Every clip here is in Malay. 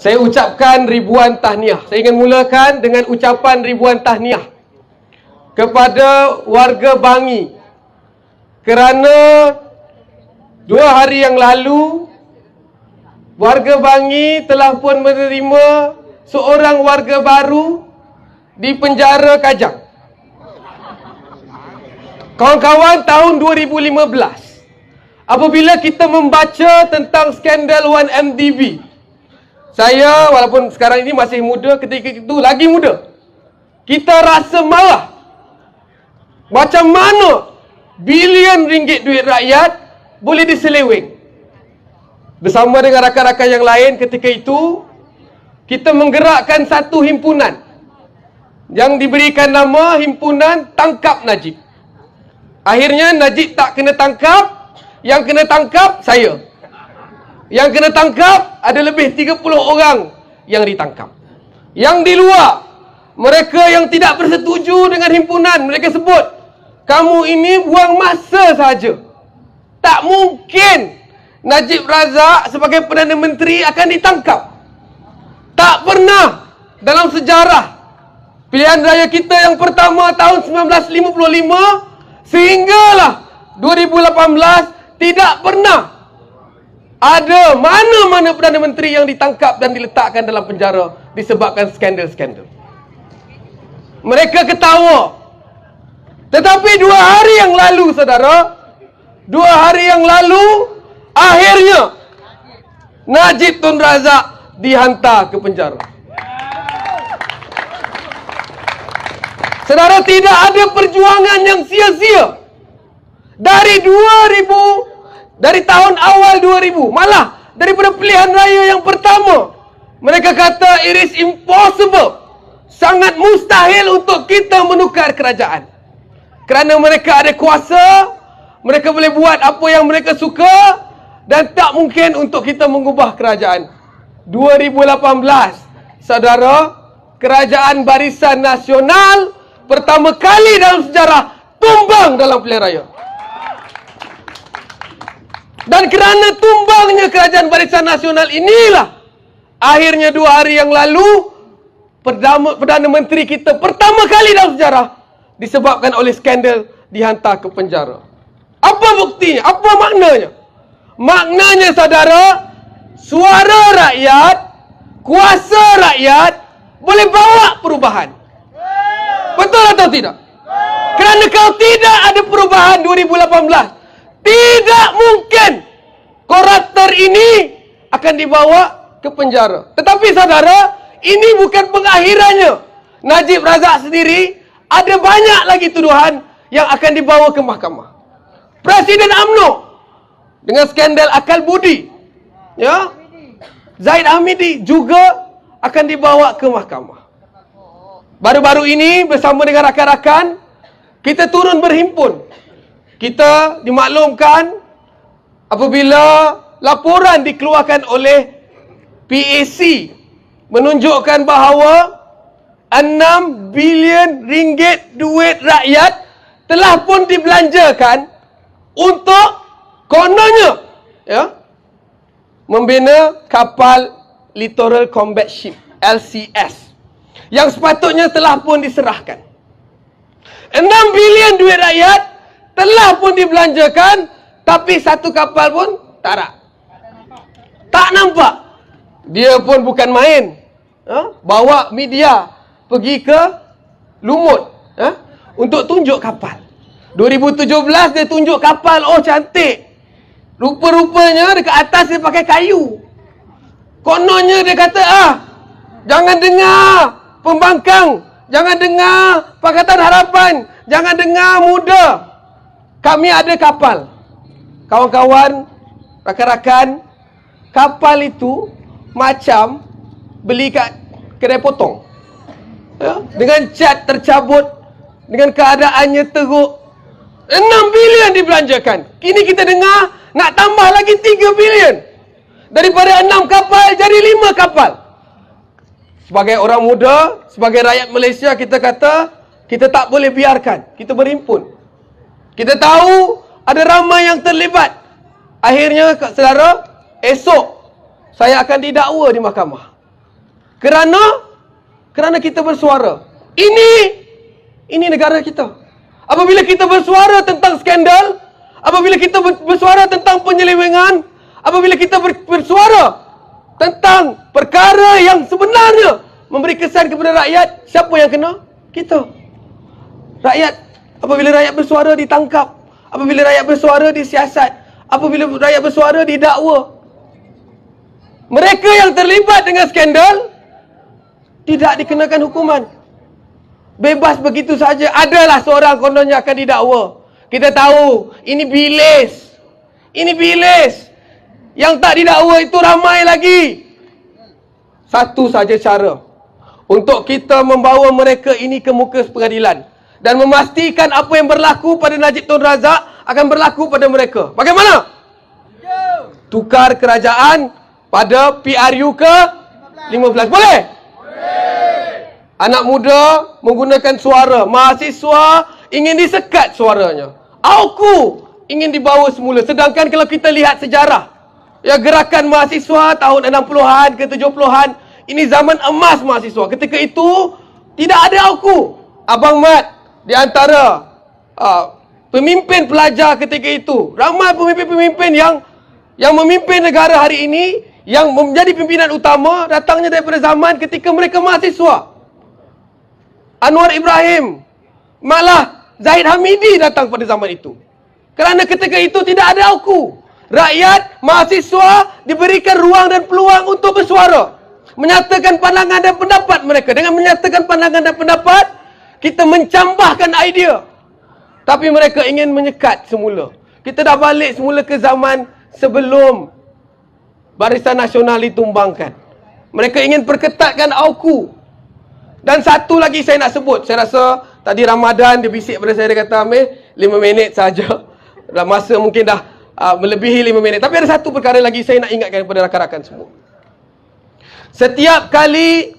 Saya ucapkan ribuan tahniah. Saya ingin mulakan dengan ucapan ribuan tahniah kepada warga Bangi, kerana 2 hari yang lalu warga Bangi telah pun menerima seorang warga baru di penjara Kajang. Kawan-kawan, tahun 2015, apabila kita membaca tentang skandal 1MDB, saya walaupun sekarang ini masih muda, ketika itu lagi muda, kita rasa marah. Macam mana bilion ringgit duit rakyat boleh diseleweng? Bersama dengan rakan-rakan yang lain ketika itu, kita menggerakkan satu himpunan yang diberikan nama Himpunan Tangkap Najib. Akhirnya Najib tak kena tangkap. Yang kena tangkap saya. Yang kena tangkap ada lebih 30 orang yang ditangkap. Yang di luar, mereka yang tidak bersetuju dengan himpunan, mereka sebut, kamu ini buang masa saja. Tak mungkin Najib Razak sebagai Perdana Menteri akan ditangkap. Tak pernah dalam sejarah pilihan raya kita yang pertama tahun 1955 sehinggalah 2018 tidak pernah ada mana-mana Perdana Menteri yang ditangkap dan diletakkan dalam penjara disebabkan skandal-skandal. Mereka ketawa. Tetapi 2 hari yang lalu, saudara, 2 hari yang lalu, akhirnya Najib Tun Razak dihantar ke penjara. Saudara, tidak ada perjuangan yang sia-sia. Dari tahun awal 2000, malah daripada pilihan raya yang pertama, mereka kata it is impossible, sangat mustahil untuk kita menukar kerajaan. Kerana mereka ada kuasa, mereka boleh buat apa yang mereka suka, dan tak mungkin untuk kita mengubah kerajaan. 2018, saudara, kerajaan Barisan Nasional pertama kali dalam sejarah tumbang dalam pilihan raya. Dan kerana tumbangnya kerajaan Barisan Nasional inilah, akhirnya 2 hari yang lalu, Perdana Menteri kita pertama kali dalam sejarah disebabkan oleh skandal dihantar ke penjara. Apa buktinya? Apa maknanya? Maknanya, saudara, suara rakyat, kuasa rakyat boleh bawa perubahan. Betul atau tidak? Kerana kalau tidak ada perubahan 2018, tidak mungkin koruptor ini akan dibawa ke penjara. Tetapi saudara, ini bukan pengakhirannya. Najib Razak sendiri ada banyak lagi tuduhan yang akan dibawa ke mahkamah. Presiden UMNO dengan skandal akal budi, ya, Zaid Hamidi juga akan dibawa ke mahkamah. Baru-baru ini bersama dengan rakan-rakan kita turun berhimpun. Kita dimaklumkan apabila laporan dikeluarkan oleh PAC menunjukkan bahawa 6 bilion ringgit duit rakyat telah pun dibelanjakan untuk kononnya, ya, membina kapal Littoral Combat Ship LCS yang sepatutnya telah pun diserahkan. 6 bilion duit rakyat telah pun dibelanjakan, tapi satu kapal pun tak nampak. Dia pun bukan main, bawa media pergi ke Lumut untuk tunjuk kapal. 2017 dia tunjuk kapal, oh cantik. Rupa-rupanya dekat atas dia pakai kayu. Kononnya dia kata, jangan dengar pembangkang, jangan dengar Pakatan Harapan, jangan dengar muda. Kami ada kapal. Kawan-kawan, rakan-rakan, kapal itu macam beli kat kedai potong, ya? Dengan cat tercabut, dengan keadaannya teruk. 6 bilion dibelanjakan. Kini kita dengar nak tambah lagi 3 bilion. Daripada 6 kapal jadi 5 kapal. Sebagai orang muda, sebagai rakyat Malaysia, kita kata kita tak boleh biarkan. Kita berhimpun. Kita tahu ada ramai yang terlibat. Akhirnya, saudara, esok saya akan didakwa di mahkamah. Kerana kita bersuara. Ini negara kita. Apabila kita bersuara tentang skandal, apabila kita bersuara tentang penyelewengan, apabila kita bersuara tentang perkara yang sebenarnya memberi kesan kepada rakyat, siapa yang kena? Kita. Rakyat. Apabila rakyat bersuara ditangkap, apabila rakyat bersuara disiasat, apabila rakyat bersuara didakwa. Mereka yang terlibat dengan skandal tidak dikenakan hukuman. Bebas begitu saja. Adalah seorang kononnya akan didakwa. Kita tahu ini bilis. Ini bilis. Yang tak didakwa itu ramai lagi. Satu saja cara untuk kita membawa mereka ini ke muka pengadilan dan memastikan apa yang berlaku pada Najib Tun Razak akan berlaku pada mereka. Bagaimana? Tukar kerajaan pada PRU ke 15. Boleh? Anak muda menggunakan suara. Mahasiswa ingin disekat suaranya. AUKU ingin dibawa semula. Sedangkan kalau kita lihat sejarah, ya, gerakan mahasiswa tahun 60-an ke 70-an, ini zaman emas mahasiswa. Ketika itu tidak ada AUKU. Abang Mat di antara pemimpin pelajar ketika itu. Ramai pemimpin-pemimpin yang memimpin negara hari ini, yang menjadi pimpinan utama, datangnya daripada zaman ketika mereka mahasiswa. Anwar Ibrahim, malah Zahid Hamidi datang pada zaman itu. Kerana ketika itu tidak ada AUKU. Rakyat, mahasiswa diberikan ruang dan peluang untuk bersuara, menyatakan pandangan dan pendapat mereka. Dengan menyatakan pandangan dan pendapat, kita mencambahkan idea. Tapi mereka ingin menyekat semula. Kita dah balik semula ke zaman sebelum Barisan Nasional ditumbangkan. Mereka ingin perketatkan AUKU. Dan satu lagi saya nak sebut. Saya rasa tadi Ramadan dia bisik pada saya, dia kata, Amir, 5 minit saja. Dah masa mungkin dah melebihi 5 minit. Tapi ada satu perkara lagi saya nak ingatkan kepada rakan-rakan semua. Setiap kali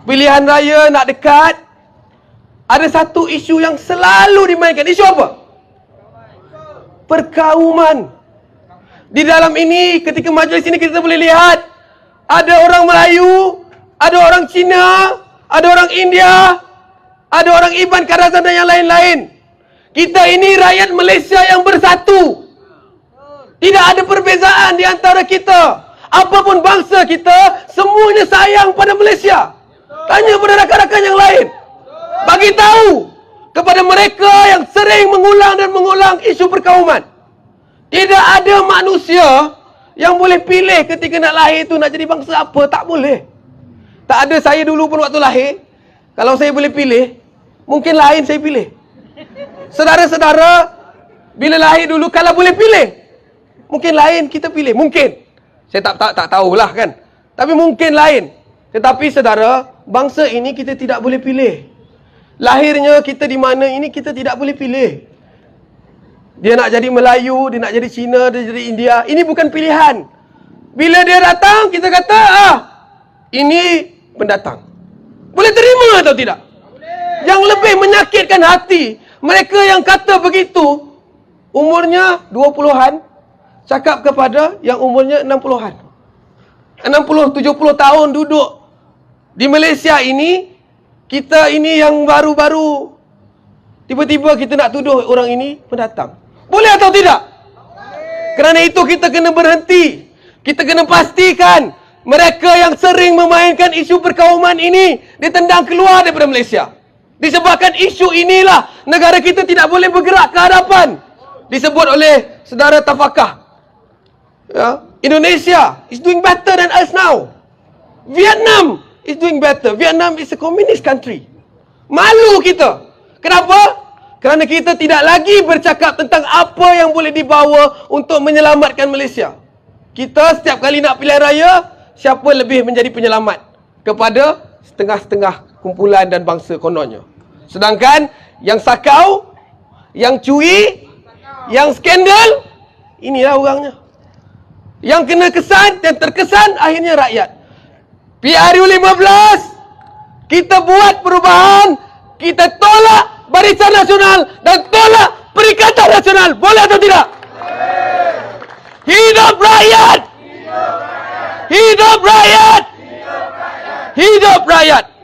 pilihan raya nak dekat, ada satu isu yang selalu dimainkan. Isu apa? Perkauman. Di dalam ini, ketika majlis ini kita boleh lihat, ada orang Melayu, ada orang Cina, ada orang India, ada orang Iban Karazan dan yang lain-lain. Kita ini rakyat Malaysia yang bersatu. Tidak ada perbezaan di antara kita. Apapun bangsa kita, semuanya sayang pada Malaysia. Tanya pada rakan-rakan yang lain. Bagi tahu kepada mereka yang sering mengulang isu perkauman. Tidak ada manusia yang boleh pilih ketika nak lahir tu nak jadi bangsa apa. Tak boleh. Tak ada. Saya dulu pun waktu lahir, kalau saya boleh pilih, mungkin lain saya pilih. Saudara-saudara, bila lahir dulu, kalau boleh pilih, mungkin lain kita pilih. Mungkin. Saya tak tahulah kan. Tapi mungkin lain. Tetapi saudara, bangsa ini kita tidak boleh pilih. Lahirnya kita di mana ini kita tidak boleh pilih. Dia nak jadi Melayu, dia nak jadi Cina, dia jadi India. Ini bukan pilihan. Bila dia datang, kita kata, ini pendatang. Boleh terima atau tidak? Boleh. Yang lebih menyakitkan hati, mereka yang kata begitu, umurnya 20-an, cakap kepada yang umurnya 60-an. 60-70 tahun duduk di Malaysia ini, kita ini yang baru-baru, tiba-tiba kita nak tuduh orang ini pendatang. Boleh atau tidak? Kerana itu kita kena berhenti. Kita kena pastikan mereka yang sering memainkan isu perkauman ini ditendang keluar daripada Malaysia. Disebabkan isu inilah negara kita tidak boleh bergerak ke hadapan. Disebut oleh saudara Tafakah, ya, Indonesia is doing better than us now. Vietnam is doing better. Vietnam is a communist country. Malu kita. Kenapa? Kerana kita tidak lagi bercakap tentang apa yang boleh dibawa untuk menyelamatkan Malaysia. Kita setiap kali nak pilihan raya, siapa lebih menjadi penyelamat kepada setengah-setengah kumpulan dan bangsa kononnya. Sedangkan yang sakau, yang curi, yang skandal, inilah orangnya. Yang kena kesan dan terkesan akhirnya rakyat. PRU 15, kita buat perubahan, kita tolak Barisan Nasional dan tolak Perikatan Nasional. Boleh atau tidak? Hidup rakyat! Hidup rakyat! Hidup rakyat!